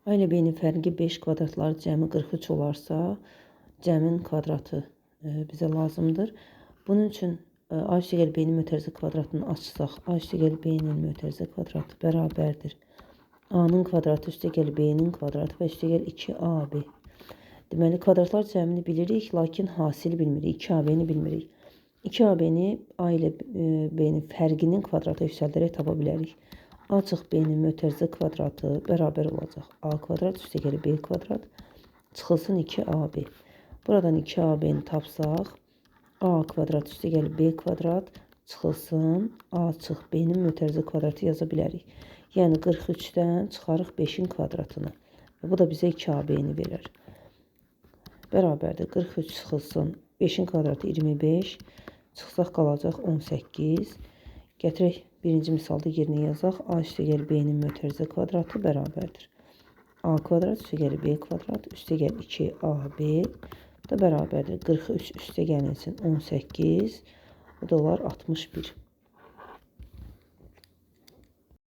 A ilə B-nin fərqi 5 kvadratları cəmi 43 olarsa, cəmin kvadratı bizə lazımdır. Bunun üçün A + B-nin mötərizə kvadratını açsaq, A + B-nin mötərizə kvadratı bərabərdir A-nın kvadratı + B-nin kvadratı və + 2AB. Deməli, kvadratlar cəmini bilirik, lakin hasili bilmirik, 2AB-ni bilmirik. 2AB-ni A ilə B-nin fərqinin kvadratı yüksəldərək tapa bilərik. A - B-nin mötərizə kvadratı bərabər olacaq A kvadrat + B kvadrat çıxılsın 2AB. Buradan 2AB-ni tapsaq, A kvadrat + B kvadrat çıxılsın A - B-nin mötərizə kvadratı yaza bilərik. Yəni 43-dən çıxarıq 5-in kvadratını. Bu da bizə 2AB-ni verər. Bərabərdir 43 çıxılsın 5-in kvadratı 25, çıxsaq qalacaq 18. Gətirək birinci misalda yerinə yazaq. A + B-nin mötərizə kvadratı bərabərdir A kvadrat + B kvadrat + 2AB da bərabərdir 43 üstə gəlinsin 18, bu da olar 61.